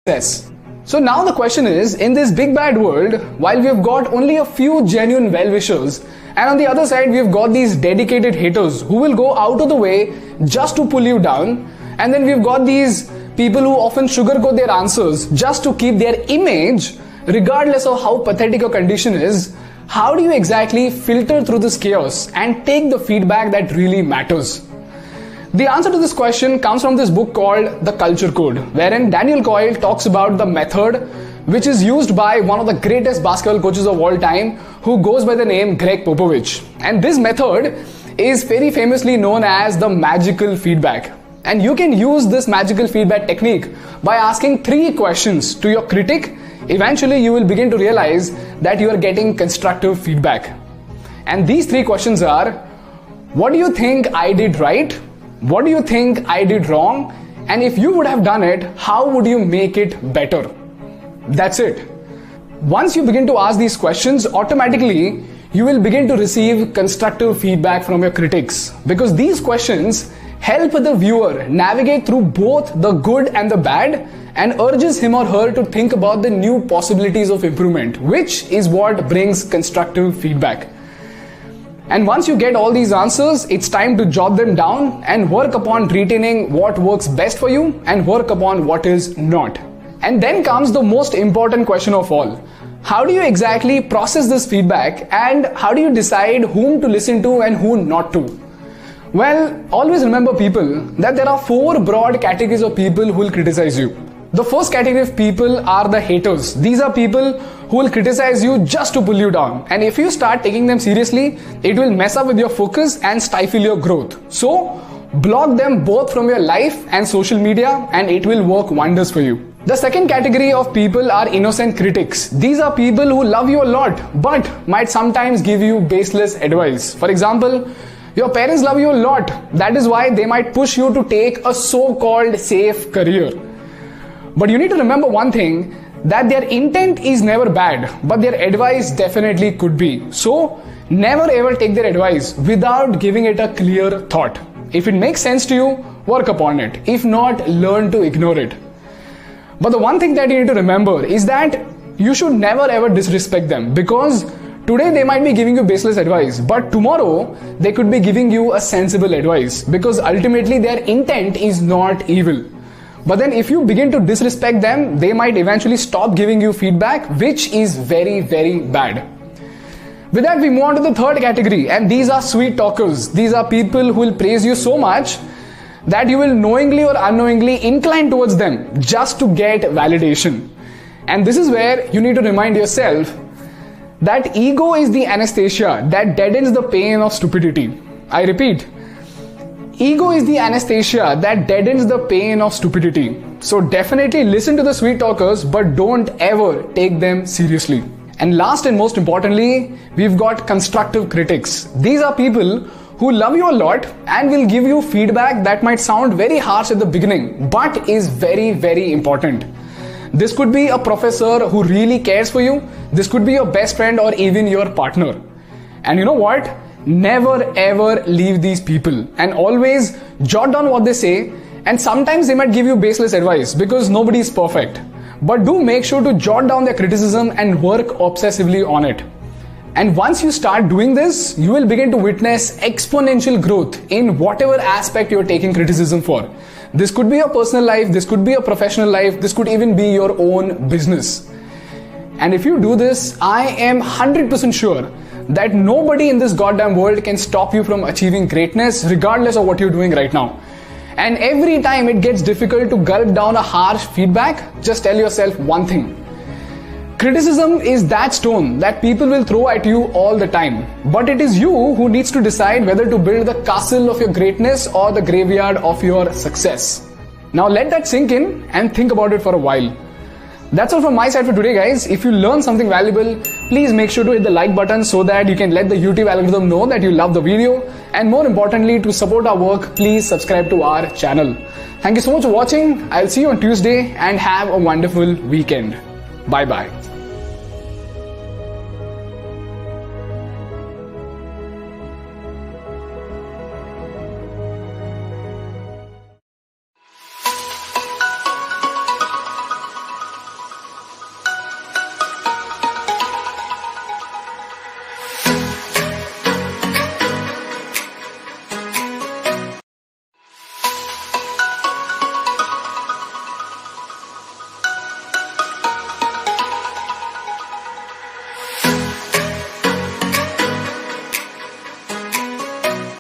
success. So now the question is, in this big bad world, while we've got only a few genuine well-wishers, and on the other side we've got these dedicated haters who will go out of the way just to pull you down, and then we've got these people who often sugarcoat their answers just to keep their image, regardless of how pathetic your condition is. How do you exactly filter through this chaos and take the feedback that really matters? The answer to this question comes from this book called The Culture Code, wherein Daniel Coyle talks about the method which is used by one of the greatest basketball coaches of all time, who goes by the name Greg Popovich. And this method is very famously known as the magical feedback. And you can use this magical feedback technique by asking 3 questions to your critic. Eventually you will begin to realize that you are getting constructive feedback. And these 3 questions are: what do you think I did right? What do you think I did wrong? And if you would have done it, how would you make it better? That's it. Once you begin to ask these questions, automatically you will begin to receive constructive feedback from your critics, because these questions help the viewer navigate through both the good and the bad, and urges him or her to think about the new possibilities of improvement, which is what brings constructive feedback. And once you get all these answers, it's time to jot them down and work upon retaining what works best for you and work upon what is not. And then comes the most important question of all. How do you exactly process this feedback, and how do you decide whom to listen to and who not to? Well, always remember, people, that there are 4 broad categories of people who will criticize you. The first category of people are the haters. These are people who will criticize you just to pull you down. And if you start taking them seriously, it will mess up with your focus and stifle your growth. So, block them both from your life and social media, and it will work wonders for you. The second category of people are innocent critics. These are people who love you a lot, but might sometimes give you baseless advice. For example, your parents love you a lot. That is why they might push you to take a so-called safe career. But you need to remember one thing, that their intent is never bad, but their advice definitely could be. So, never ever take their advice without giving it a clear thought. If it makes sense to you, work upon it. If not, learn to ignore it. But the one thing that you need to remember is that you should never ever disrespect them, because today they might be giving you baseless advice, but tomorrow they could be giving you a sensible advice, because ultimately their intent is not evil. But then if you begin to disrespect them, they might eventually stop giving you feedback, which is very, very bad. With that, we move on to the third category, and these are sweet talkers. These are people who will praise you so much that you will knowingly or unknowingly incline towards them just to get validation. And this is where you need to remind yourself that ego is the anesthesia that deadens the pain of stupidity. I repeat, ego is the anesthesia that deadens the pain of stupidity. So definitely listen to the sweet talkers, but don't ever take them seriously. And last and most importantly, we've got constructive critics. These are people who love you a lot and will give you feedback that might sound very harsh at the beginning, but is very, very important. This could be a professor who really cares for you. This could be your best friend or even your partner. And you know what? Never ever leave these people, and always jot down what they say. And sometimes they might give you baseless advice, because nobody is perfect. But do make sure to jot down their criticism and work obsessively on it. And once you start doing this, you will begin to witness exponential growth in whatever aspect you're taking criticism for. This could be your personal life, this could be your professional life, this could even be your own business. And if you do this, I am 100% sure that nobody in this goddamn world can stop you from achieving greatness, regardless of what you're doing right now. And every time it gets difficult to gulp down a harsh feedback, just tell yourself one thing. Criticism is that stone that people will throw at you all the time. But it is you who needs to decide whether to build the castle of your greatness or the graveyard of your success. Now let that sink in and think about it for a while. That's all from my side for today, guys. If you learned something valuable, please make sure to hit the like button so that you can let the YouTube algorithm know that you love the video. And more importantly, to support our work, please subscribe to our channel. Thank you so much for watching. I'll see you on Tuesday, and have a wonderful weekend. Bye bye.